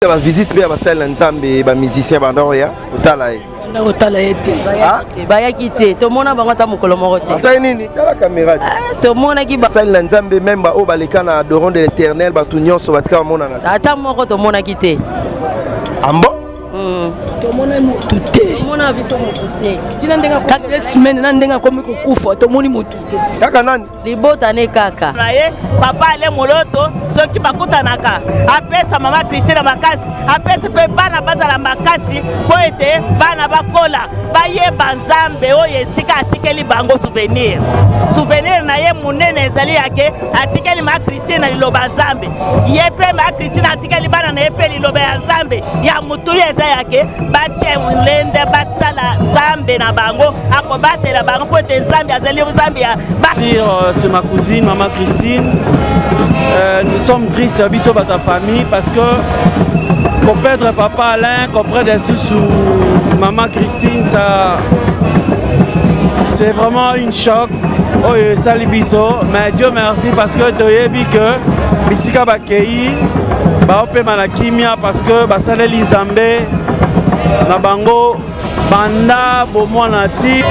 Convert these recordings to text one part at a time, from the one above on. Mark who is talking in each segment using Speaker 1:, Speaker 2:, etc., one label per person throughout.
Speaker 1: ba visite bien basala nzambe ba musicien bandoya utala ye
Speaker 2: na utala ete baya kite to mona bango ta mokolo moko te
Speaker 1: asa nini tala caméra
Speaker 2: to mona ki
Speaker 1: basala nzambe memba o baleka na adoron de l'Éternel ba tout nyonso batika mona na
Speaker 2: ata moko to mona kite
Speaker 1: ambo
Speaker 2: to mona mutute mona biso mutute tina ndenga ko semaine na ndenga ko kufa to moni mutute
Speaker 1: kaka nani
Speaker 2: libota ne kaka
Speaker 3: na ye papa ale moloto soki bakutanaka apesa mama Christine makasi apesa pe bana bazala makasi po ete bana bakola bayeba nzambe oyo esika atikeli bango souvenir na ye munene ezali yake atikeli ma Christine na liloba nzambe ye pe ma Christine atikeli bana na ye pe liloba ya nzambe ya mutu eza yake batie mulende batala nzambe na bango akobatela bango po ete nzambe azali nzambe ya
Speaker 4: c'est ma cousine maman Christine. Nous sommes tristes biso bata famille parce que pour perdre papa Alain, comprendre ainsi sous maman Christine, ça c'est vraiment une choc. Oh sali biso, mais Dieu merci parce que doyebi que bisika bakei ba ope manakimia parce que basaleli nzambe na bango banda bomwana ti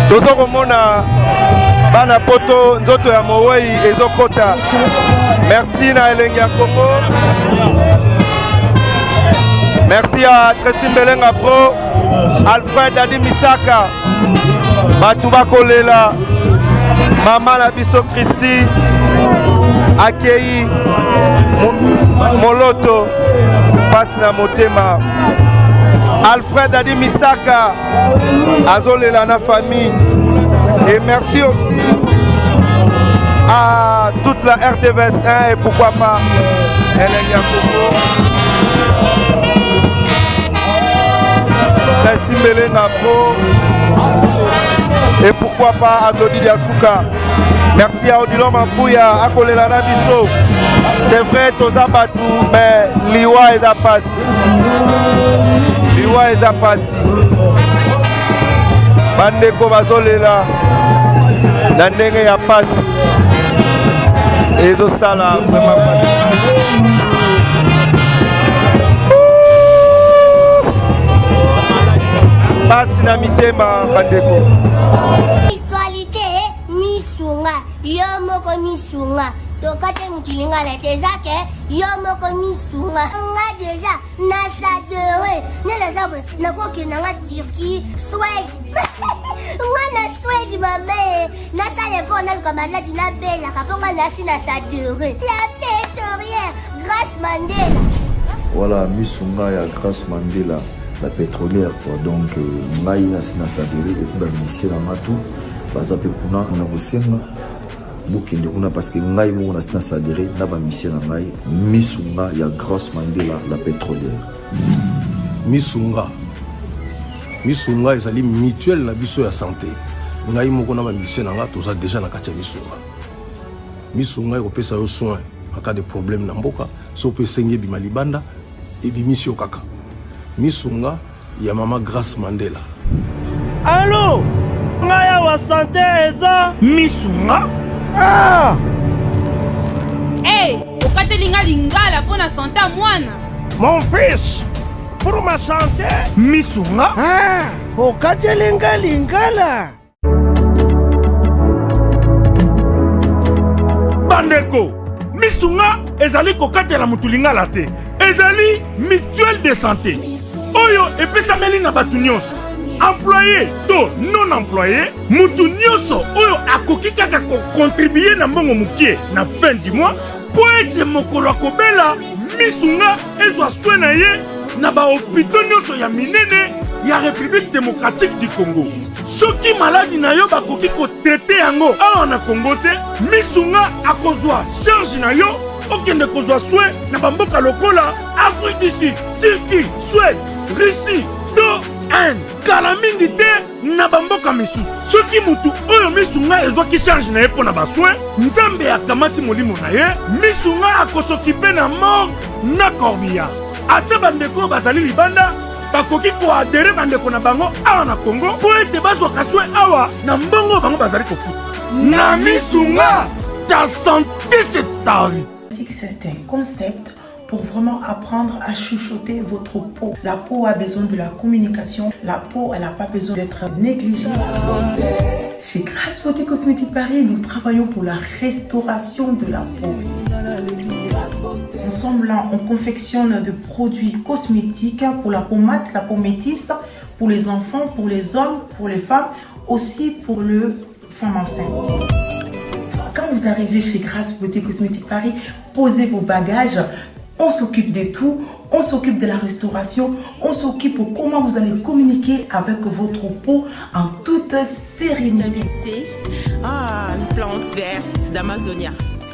Speaker 1: tozo komona bana poto nzoto ya mowei ezokota. Merci na elengi ya Congo. Merci à Tracy Mbelenga Pro, Alfred Adi Misaka, batu bakolela, mama na biso Christy, akei moloto, pasi na motema. Alfred Adi Misaka, azolela na famille. Et merci aussi à toute la RTVS1 et pourquoi pas Hélène Yakobo, Tracy Mbelenga Pro et pourquoi pas à Dodi Diasuka. Merci à Odilon Mafouya, à Kolela Nabiso. C'est vrai, Toza Batou, mais Liwa est à passer. Liwa est à passer. Bandeko Bazolela, Nandenge ya passer. Ezo Sala, vraiment passer. Passe na mitema, Bandeko.
Speaker 5: Misunga, yo moko misunga. Tokate mutilinga la tezake, yo moko misunga. Nga deja na sadere, nela sabe na koki na nga Turquie, Suède. Nga na Suède mame, na sale fona kama la dina bella, kaponga na sina sadere. La pétrolière, Grâce Mandela.
Speaker 6: Voilà, misunga ya Grâce Mandela, la pétrolière quoi. Donc ngai na sina sadere et puis ba lycée na matu. Bazape kuna on a bosenga bukende kuna parce que ngai mo na sina sadere na ba mission na ngai misunga ya Grâce Mandela la pétrolière.
Speaker 7: Misunga ezali mutuelle na biso ya santé. Ngai mo na ba mission na nga toza déjà na kati ya misunga ekopesa yo soin en cas de problème na mboka so pe sengi bima libanda et bimisio kaka. Misunga ya mama Grâce Mandela.
Speaker 3: Allô Ngaya wa santé eza misunga.
Speaker 8: Ah! Hey, okatelinga lingala pour na santé mwana.
Speaker 3: Mon fils, pour ma santé misunga.
Speaker 8: Ah,
Speaker 3: okatelinga lingala.
Speaker 9: Bandeko, misunga ezali kokatela mutu lingala te. Ezali mutuelle de santé. Oyo epesameli na batu nyonso. Employé to non employé, mutu nyonso oyo akoki kaka ko contribuer na mbongo mukie na fin du mois po ete mokolo akobela misunga ezwa soin na ye na ba hôpitaux nyonso ya minene ya République démocratique du Congo. Soki maladi na yo bakoki ko traiter yango awa na Congo te, misunga akozwa charge na yo okende kozwa soin na bamboka lokola Afrique du Sud, Turquie, Suède, Russie, to Inde. Kala mingi te na bamboka misusu. Soki mutu oyo misunga ezwaki charge na ye pona bassoin, nzambe akamati molimo na ye, misunga akosokipe na mort na corbillard. Ate bandeko bazali libanda, bakoki koadere bandeko na bango awa na Congo po ete bazwaka soin awa na mbongo bango bazali kofuta. Na misunga, ta santé c'est ta vie.
Speaker 10: C'est un concept pour vraiment apprendre à chouchouter votre peau. La peau a besoin de la communication. La peau, elle n'a pas besoin d'être négligée. Chez Grasse Beauté Cosmétique Paris, nous travaillons pour la restauration de la peau. Ensemble, là, on confectionne des produits cosmétiques pour la peau mate, la peau métisse, pour les enfants, pour les hommes, pour les femmes, aussi pour les femmes enceintes. Quand vous arrivez chez Grasse Beauté Cosmétique Paris, posez vos bagages. On s'occupe de tout, on s'occupe de la restauration, on s'occupe de comment vous allez communiquer avec votre peau en toute sérénité.
Speaker 3: Une plante verte d'Amazonia.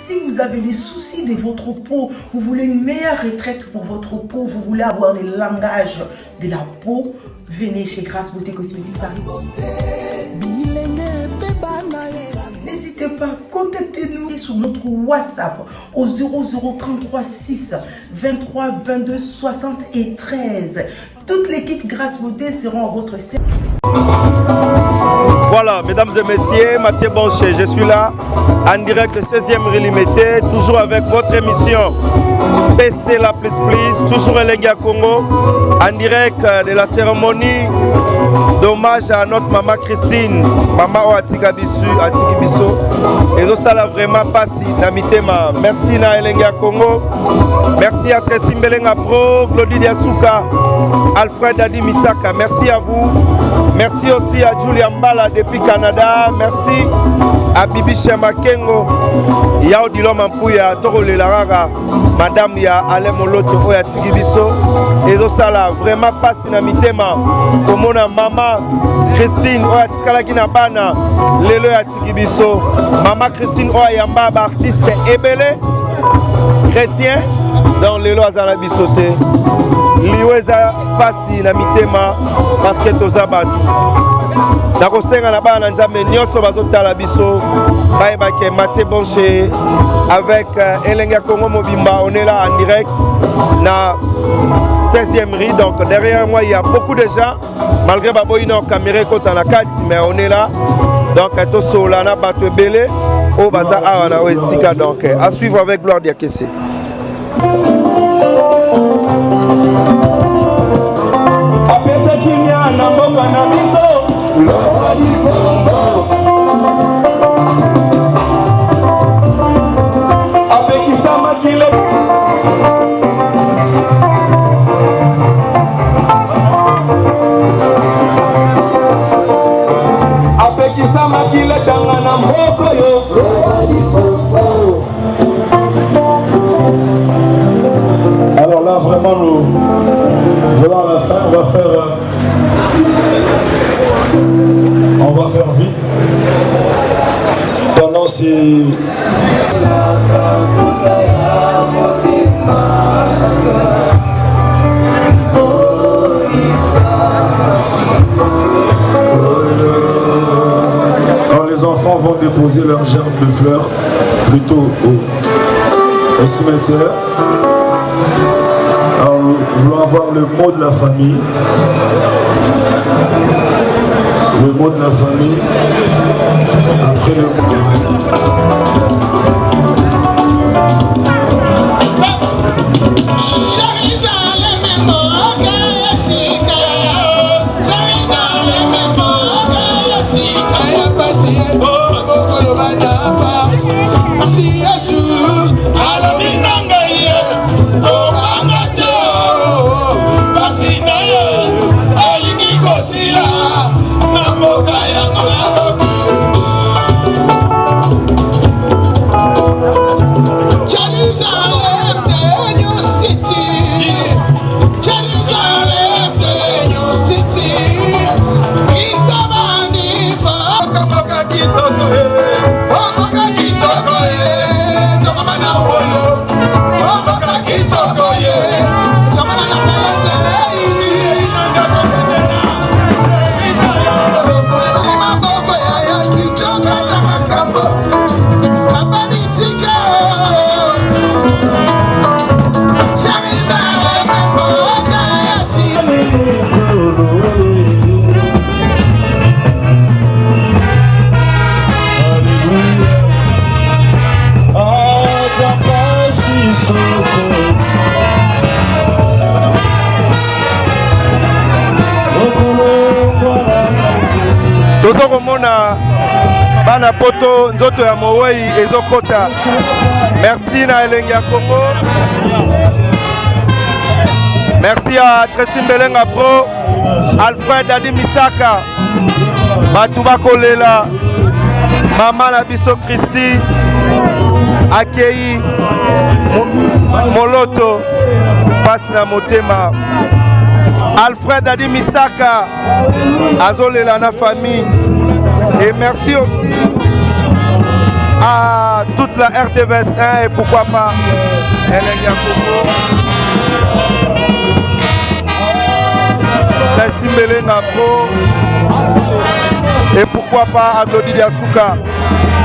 Speaker 10: Si vous avez des soucis de votre peau, vous voulez une meilleure retraite pour votre peau, vous voulez avoir le langage de la peau, venez chez Grasse Beauté Cosmétique Paris. N'hésitez pas, contactez-nous sur notre WhatsApp au 0033 6 23 22 73. Toute l'équipe Grasse Beauté sera à votre service.
Speaker 1: Voilà, mesdames et messieurs, Mathieu Boncher, je suis là en direct 16e Rélimité, toujours avec votre émission PC La Plus Plus, toujours Elenga Congo, en direct de la cérémonie d'hommage à notre maman Christine, maman Atikibiso. Et nous ça l'a vraiment passé dans mitema. Merci na Elenga Congo, merci à Tracy Mbelenga Pro, Claudie Diasuka, Alfred Adi Misaka, merci à vous. Merci aussi à Julia Mbala depuis Canada. Merci à Bibi Chemakengo, Yao Dilom Ampouya, Toro Lelarara, Madame Ya Alain Moloto, Oya Tigibiso. Et ça là, vraiment pas sinamitema. Comme mon maman Christine, Oya Tikalakina Bana, Lelo Ya Tigibiso. Maman Christine, Oya Yamba, artiste Ebele, chrétien, dans Lelo Azana Bisote. Liweza pasi na mitema parce que toza batu nakosenga na bana nzambe nyonso bazotala biso bayebake Mathieu Boncher avec Elenga Congo Mobimba. On est là en direct na 16e rue, donc derrière moi il y a beaucoup de gens malgré baboyina caméra kota na kati, mais on est là donc to sola na batu belé o baza awa na esika, donc à suivre avec Gloire Diakese. Apesa kimia na mboka na biso loba di bombo apekisa makile apekisa makile tanga na mboko yo loba di bombo. Alors là vraiment nous voilà à la fin, on va faire vite. Pendant ces... Alors les enfants vont déposer leurs gerbes de fleurs plutôt au cimetière. Alors nous voulons avoir le mot de la famille. Le mot de la famille. Après le mot. na poto nzoto ya mowei ezokota. Merci na elenge ya Congo. Merci à Tracy Mbelenga Pro, Alfred Adi Misaka, Batouba Kolela, Maman Nabiso Christy, Akei, Moloto, Pasina Motema, Alfred Adi Misaka, Azolela na famille. Et merci aussi à toute la RTVS1 et pourquoi pas Elenge Congo. Tracy Mbelenga Pro et pourquoi pas à Glody Diasuka.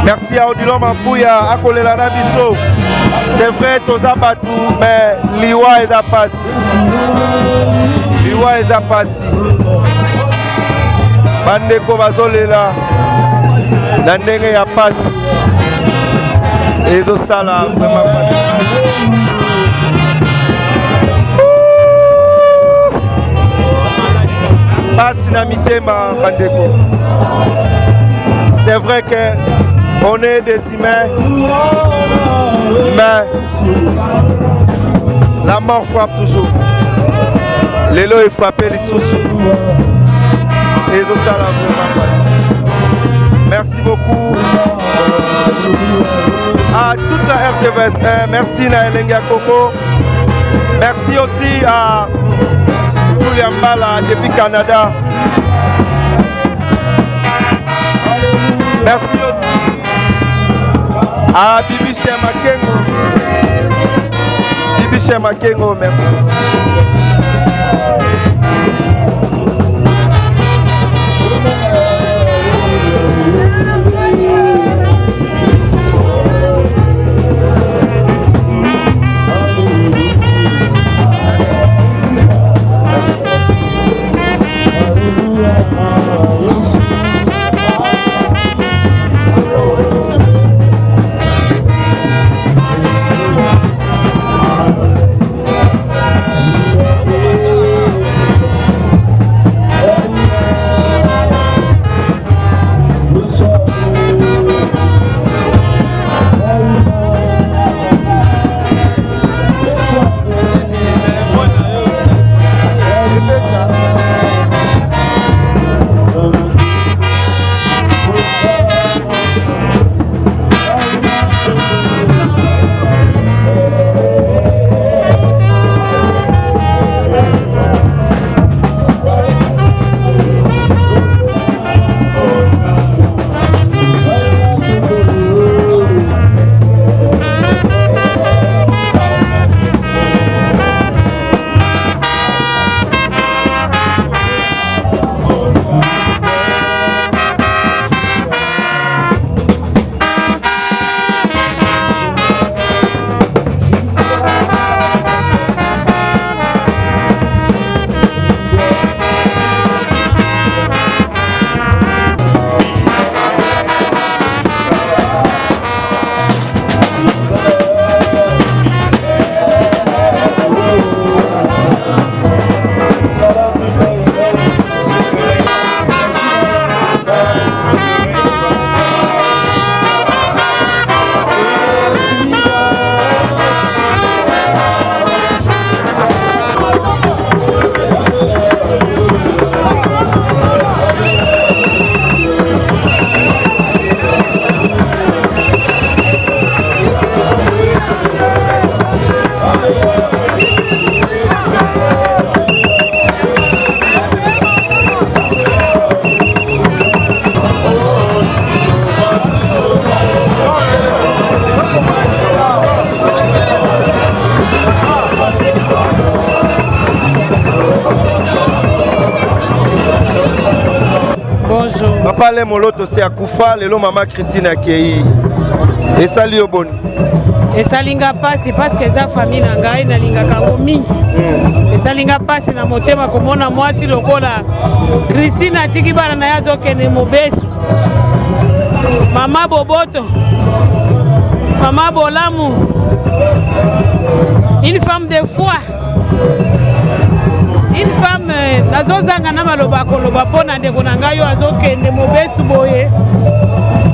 Speaker 1: Merci à Odilon Mafouya, à Kolela Nabiso. C'est vrai, Toza Batou, mais Liwa est à passer. Liwa est à passer. Bandeko Bazolela, la ndenge ya passer. Et zo sala vraiment passer. Passe na mitema bandeko. C'est vrai que on est des humains, mais la mort frappe toujours. L'élo est frappé les sous. Et tout ça là vraiment passe. Merci beaucoup à toute la RTVS1. Merci na Elenga Coco. Merci aussi à Julian Bala depuis Canada. Merci aussi à Bibi Chemakengo. Bibi Chemakengo, merci. Papa le moloto c'est à Koufa, lelo maman Christine Akei. Et salut au bon.
Speaker 11: Et ça linga passe parce que sa famille nangai na linga kango mingi. Et ça linga passe na motema komona mwasi lokola Christine atiki bana na yazo kene mobesu. Mama Boboto. Mama Bolamu. Une femme de foi. Une femme nazozanga na maloba koloba pona ndeko na ngayo azokende mobesu boye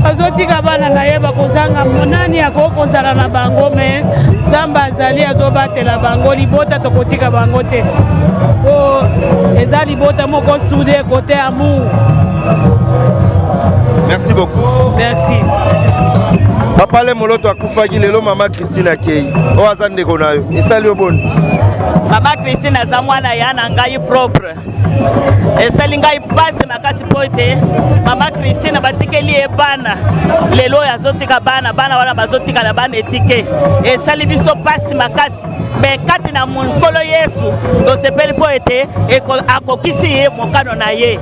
Speaker 11: azotika bana na ye bakozanga monani akokozala na bango me nzambe azali azobatela bango libota tokotika bango te po eza libota moko sude kote amour.
Speaker 1: Merci beaucoup.
Speaker 11: Merci.
Speaker 1: Papa le moloto akufaki lelo mama Christine akei o azande konayo esali oboni.
Speaker 3: Mama Christine aza mwana ya na ngai propre esali ngai pasi makasi po ete mama Christine batikeli ye bana lelo azotika bana wana bazotikala bana etike esali biso pasi makasi me kati na mokolo Yesu tosepeli po ete akokisi ye mokano na ye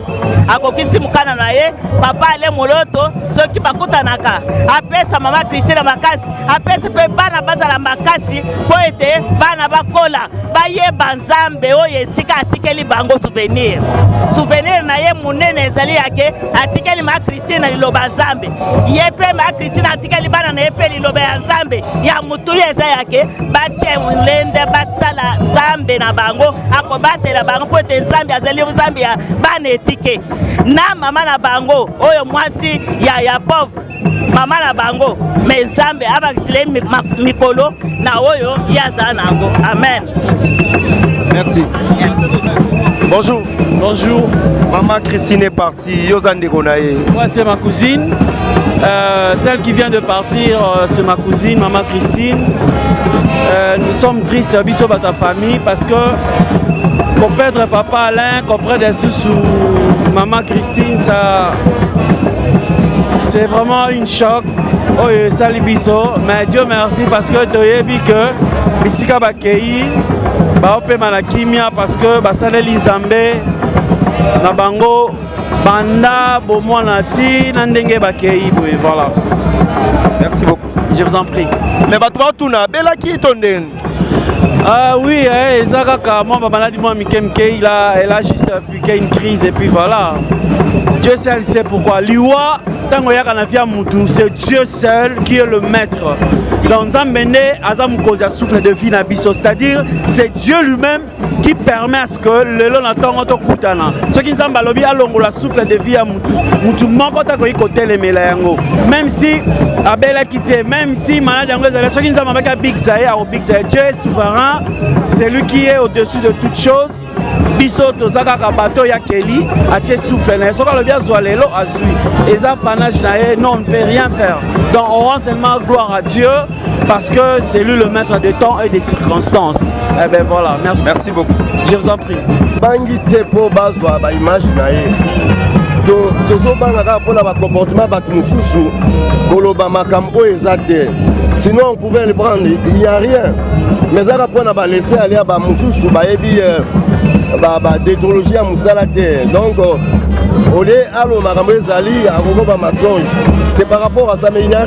Speaker 3: akokisi mokano na ye papa ale moloto soki bakutanaka apesa mama Christine makasi apesa pe bana bazala makasi po ete bana bakola bayeba nzambe oyo esika atikeli bango souvenir na ye munene ezali yake atikeli ma Christine liloba nzambe ye pe ma Christine atikeli bana na ye pe liloba ya nzambe ya mutu eza yake batie mulende batala nzambe na bango akobatela bango po ete nzambe azali nzambe ya bana etike na mama na bango oyo mwasi ya pauvre mama na bango me nzambe abakisile mikolo na oyo yaza nango. Amen.
Speaker 1: Merci. Bonjour.
Speaker 4: Bonjour.
Speaker 1: Maman Christine est partie. Yozande Gonaye.
Speaker 4: Moi, c'est ma cousine. Celle qui vient de partir, c'est ma cousine, maman Christine. Nous sommes tristes, biso bata famille, parce que qu'on perdre papa Alain, qu'on prenne des sous maman Christine, ça, c'est vraiment une choc. Oh, sali biso. Mais Dieu merci parce que tu as dit que bisika bakei. Baope manakimia parce que basaleli nzambe na bango banda bomwana ti na ndenge bakei boye voilà.
Speaker 1: Merci beaucoup.
Speaker 4: Je vous en prie.
Speaker 1: Mais batwa tuna bela ki tonden.
Speaker 4: Ah oui, ezaka ka moi maladie moi mikemke elle a juste piqué une crise et puis voilà. Dieu seul sait pourquoi. Liwa tango yaka na via mutu, c'est Dieu seul qui est le maître. Dans Nzambene azam koza souffle de vie na biso, c'est-à-dire c'est Dieu lui-même qui permet à ce que le long n'attend to kutana. Ce qui Nzamba lobi alongo la souffle de vie à mutu. Mutu moko ta ko ikote le melango. Même si abela quitté, même si malade yango ezala ce qui Nzamba maka big sae au big sae, Dieu est souverain, c'est lui qui est au-dessus de toutes choses. Biso tozaka ka bateau ya Kelly atie souffle na soka le bien zoalelo azui eza panage na e non on ne peut rien faire donc on rend seulement gloire à Dieu parce que c'est lui le maître des temps et des circonstances. Eh ben voilà, merci
Speaker 1: beaucoup.
Speaker 4: Je vous en prie.
Speaker 12: Bangi tepo bazwa ba image na e tozo banga ka pona ba comportement ba tumususu koloba makambo ezate sinon on pouvait le prendre il y a rien mais ça pour na ba laisser aller ba mususu ba ebi ba détrologie à musala te donc au lieu allo makambo ezali akoko ba mensonge c'est par rapport à ça mais il n'y a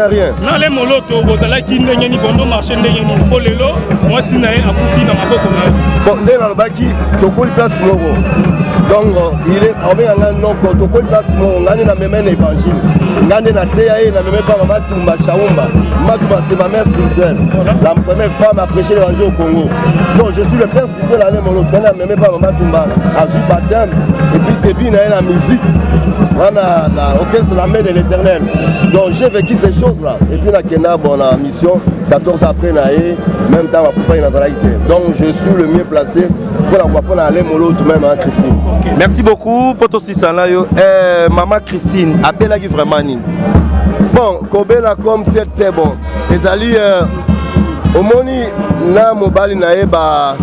Speaker 12: rien
Speaker 9: na le moloto bozala ki ndenge ni bondo marché ndenge ni po lelo moi sinae akufi na maboko na
Speaker 12: bon ndenge na lobaki tokoli place moko donc il est en bien non tokoli place moko ngani na même évangile ngani na te ya na même pas mama tumba chaumba matumba c'est ma mère spirituelle la première femme à prêcher l'évangile au Congo non je suis le père spirituel à le moloto na même pas mama tumba a vu baptême et puis début na la musique voilà OK c'est la main de l'Éternel donc j'ai vécu ces choses là et puis la Kenya bon la mission 14 après naé même temps pour faire dans la donc je suis le mieux placé pour aller mollo tout même à Christine.
Speaker 1: Okay. Merci beaucoup pour tout ça là yo maman Christine appelle qui vraiment ni
Speaker 12: bon kobela comme très bon les alliés omoni na mobali naé ba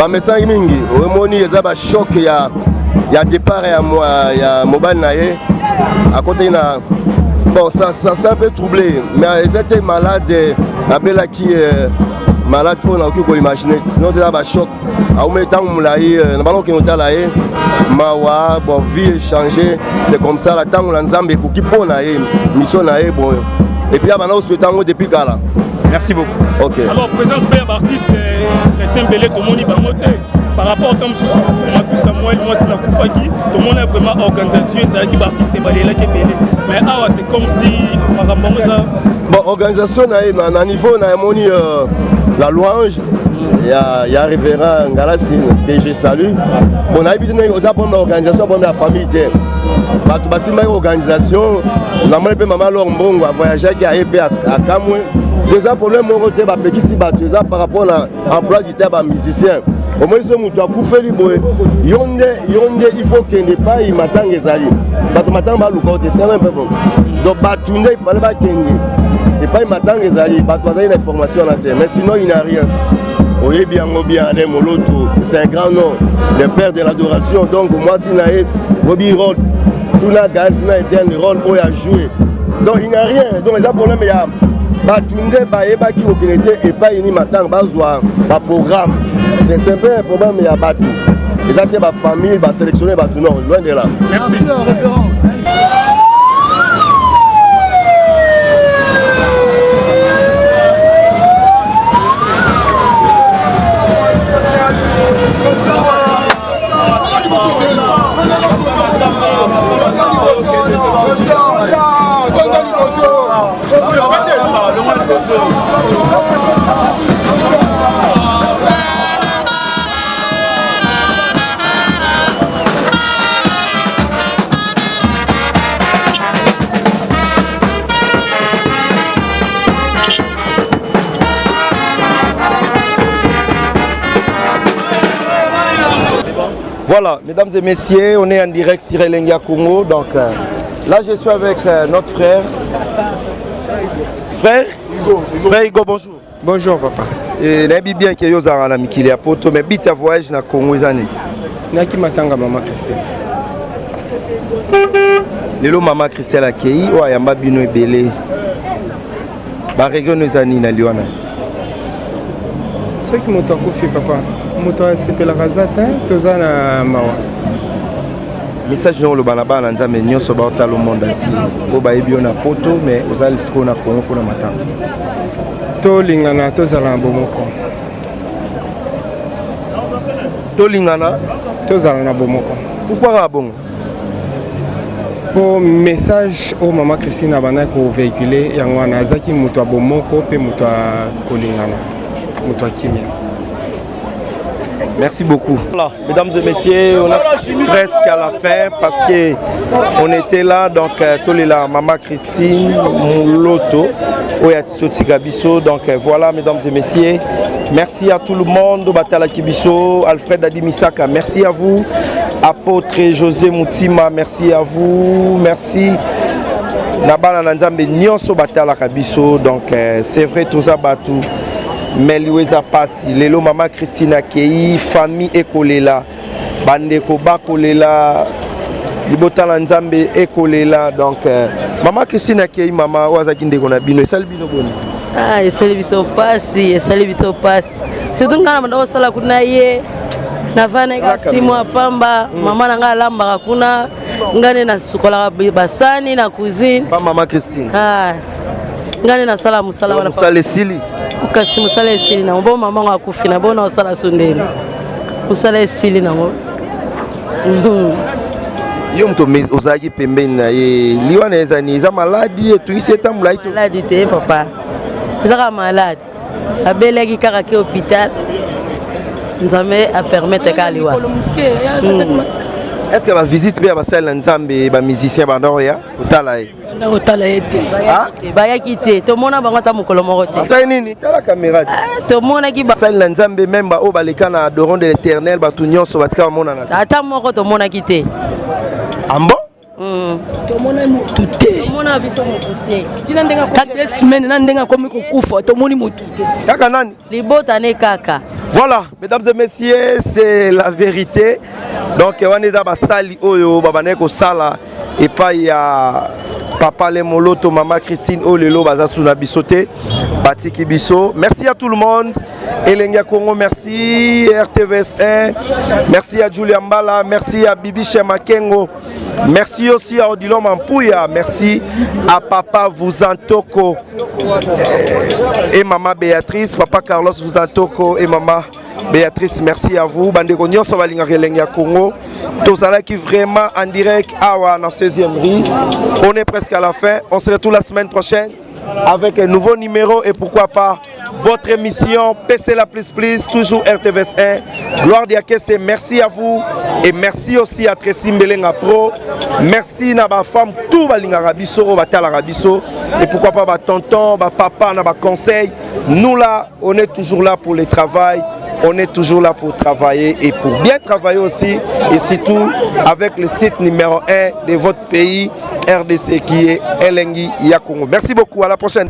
Speaker 12: message mingi omoni eza ba choc ya départ ya mobali naé à côté na bon ça un peu troublé mais ils étaient malades appela qui malade pour nous imaginer sinon c'est un choc au même temps moulaï normalement qui nous t'a là mawa bon vie changer c'est comme ça la temps on l'ensemble qui pour naïe mission naïe bon et puis avant on se temps depuis gala.
Speaker 1: Merci beaucoup.
Speaker 12: OK.
Speaker 9: Alors présence père artiste chrétien belé tout le monde va monter par rapport au temps sous tout Samuel moi c'est la Koufaki tout le monde est vraiment organisation c'est qui artiste balé là qui belé mais ah c'est comme si
Speaker 12: bon organisation na niveau na moni la louange il y a révérend Ngalassi que je salue. On a habité dans l'organisation de la famille. Parce que l'organisation, on a même maman Lombongo a voyagé à Kamwe. Déjà problème mon côté par rapport à l'emploi du terme musicien. Au moins ce mutu akufe liboye yonde il faut que ne pas y matanga ezali bato matanga ba luka c'est un peu bon donc batunde il fallait pas kenge et pas y matanga ezali bato bazali la formation en terre mais sinon il n'y a rien. Oye bien Alain Moloto c'est un grand nom le père de l'adoration donc moi si naïd Bobby Rod tout n'a gagné tout n'a été le rôle où il a joué donc il n'y a rien donc les problèmes il y a batunde baeba qui okinete et pas ini matanga bazwa ba programme. C'est simple un problème, il y a Batou. Les actes de la famille, va sélectionner Batou. Non, loin de là.
Speaker 2: Merci, référent.
Speaker 1: Voilà, mesdames et messieurs, on est en direct sur Elengia Congo. Donc là, je suis avec notre frère. Frère Hugo, bonjour.
Speaker 13: Bonjour, papa.
Speaker 1: Et nabi bien que yo zara na mikili ya poto, mais bita voyage na Congo ezani.
Speaker 13: Naki matanga maman Christelle.
Speaker 1: Lelo maman Christelle akei o ayamba bino ebele. Ba région ezani na liwana.
Speaker 13: C'est qui moto akufi papa. Moto asepelaka zata toza na mawa.
Speaker 1: Message no lo banaba na nzambe nyonso ba otalo monde entier. Bo ba yebi na poto mais ozali siko na Congo ko na matanga.
Speaker 13: Tolingana tozala na bomoko.
Speaker 1: Tolingana
Speaker 13: tozala na bomoko.
Speaker 1: Pourquoi ka bongo?
Speaker 13: Pour message au maman Christine abana ko véhiculer yango na zaki moto bomoko pe moto kolingana. Moto kimia.
Speaker 1: Merci beaucoup. Voilà, mesdames et messieurs, on est presque à la fin parce que on était là, donc Tolela, Maman Christine, Mouloto, Oyatito Tigabiso. Donc voilà, mesdames et messieurs, merci à tout le monde, Batala Kibiso, Alfred Adimisaka, merci à vous, Apôtre José Moutima, merci à vous, merci. Nabana Nanzambe Nyonso Batala Kabiso, donc c'est vrai, tout ça batou. Meliweza Passi, Lelo Maman Christine Akei, famille Ekolela, Bandeko Bakolela, Libotala Nzambe Ekolela, donc Maman Christine Akei, Maman Wazakinde Konabino, et Salbino Boni.
Speaker 14: Ah, et Salbiso Passi, et Salbiso Passi. C'est donc quand on a sala kunaye, Navana Kasimo Pamba, Maman Nanga Lamba Kuna, Ngane na sukola basani na cuisine.
Speaker 1: Pas Maman Christine.
Speaker 14: Ah, Ngane na sala musala
Speaker 1: wala. Musale Sili.
Speaker 14: Kasi musala esili na mbo mama ngakufi na bona osala sondeni musala esili na ngo
Speaker 1: yo mto ozaki pembeni na ye liwana ezani eza maladi etuisi etambula ito
Speaker 14: maladi te papa ezaka maladi abeleki kaka ke hôpital nzambe a permettre ka liwa
Speaker 1: est-ce que ba visite be basali na nzambe ba musicien bandoro ya otala ye
Speaker 14: na otala ete bayaki te tomona bango ta mokolo moko te
Speaker 1: asali nini tala caméra
Speaker 14: tomona ki
Speaker 1: basali na nzambe même ba o baleka na adoron de l'éternel batu nyonso batika bamona na
Speaker 14: ata moko tomona ki te
Speaker 1: ambo
Speaker 2: tomona mutu te tomona biso mutu te tina ndenga ko des semaines na ndenga komi kokufa tomoni mutu te
Speaker 1: kaka nani
Speaker 14: libota ne kaka.
Speaker 1: Voilà, mesdames et messieurs, c'est la vérité. Donc, on est à Sali Oyo, Babaneko Sala, et pas il y a Papa Le Moloto, Maman Christine Olelo, Bazasuna Bisote, Batiki Biso. Merci à tout le monde. Elenga Congo, merci. RTVS 1, merci à Julia Mbala, merci à Bibi Chemakengo, merci aussi à Odilon Mampouya, merci à Papa Vuzantoko et Maman Béatrice, Papa Carlos Vuzantoko et Maman Béatrice, merci à vous. Bandeko Nyonso Balinga Elenga Congo. Tozala qui vraiment en direct awa dans 16e rue. On est presque à la fin. On se retrouve la semaine prochaine avec un nouveau numéro et pourquoi pas votre émission PCLA++, toujours RTVS 1. Gloire Diakese, merci à vous et merci aussi à Tracy Mbelenga Pro. Merci à ma femme, tout balinga rabiso, batala rabiso et pourquoi pas tonton, papa, na conseil. Nous là, on est toujours là pour le travail. On est toujours là pour travailler et pour bien travailler aussi et surtout avec le site numéro 1 de votre pays, RDC, qui est Elengi Yakongo. Merci beaucoup, à la prochaine.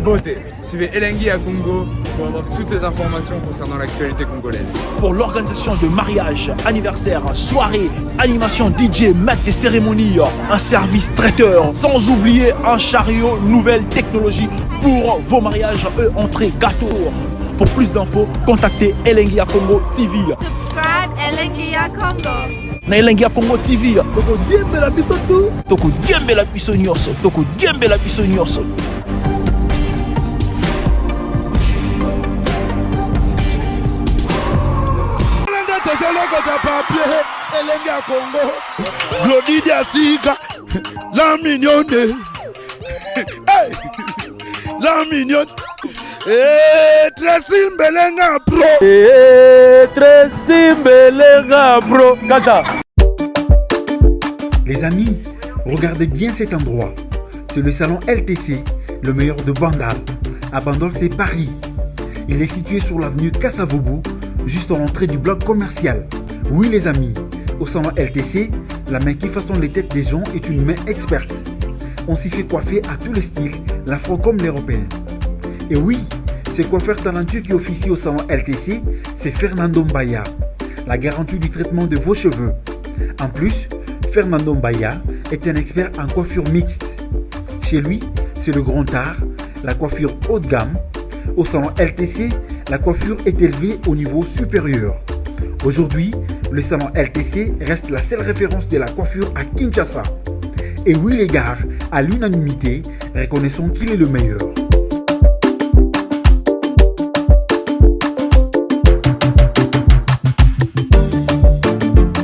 Speaker 15: Beauté. Suivez Elengi Yakongo pour avoir toutes les informations concernant l'actualité congolaise.
Speaker 9: Pour l'organisation de mariage, anniversaire, soirée, animation DJ, maître des cérémonies, un service traiteur, sans oublier un chariot, nouvelle technologie pour vos mariages, entrée, gâteau. Pour plus d'infos, contactez Elengi Yakongo TV.
Speaker 8: Subscribe Elengi Yakongo.
Speaker 9: Na Elengi Yakongo TV. Toko diembe la biso tout. Toko diembe la biso nyonso. Toko diembe la biso nyonso.
Speaker 16: Elengi Yakongo, Glodidia Sika, la mignonne, hey, la mignonne, Tracy Mbelenga Pro,
Speaker 1: Tracy Mbelenga Pro, Kata.
Speaker 17: Les amis, regardez bien cet endroit. C'est le salon LTC, le meilleur de Bandal. À Bandal, c'est Paris. Il est situé sur l'avenue Kassavoubou, juste à l'entrée du bloc commercial. Oui les amis, au salon LTC, la main qui façonne les têtes des gens est une main experte. On s'y fait coiffer à tous les styles, l'afro comme l'européen. Et oui, ce coiffeur talentueux qui officie au salon LTC, c'est Fernando Mbaya, la garantie du traitement de vos cheveux. En plus, Fernando Mbaya est un expert en coiffure mixte. Chez lui, c'est le grand art, la coiffure haut de gamme. Au salon LTC, la coiffure est élevée au niveau supérieur. Aujourd'hui, le salon LTC reste la seule référence de la coiffure à Kinshasa. Et oui les gars, à l'unanimité, reconnaissons qu'il est le meilleur.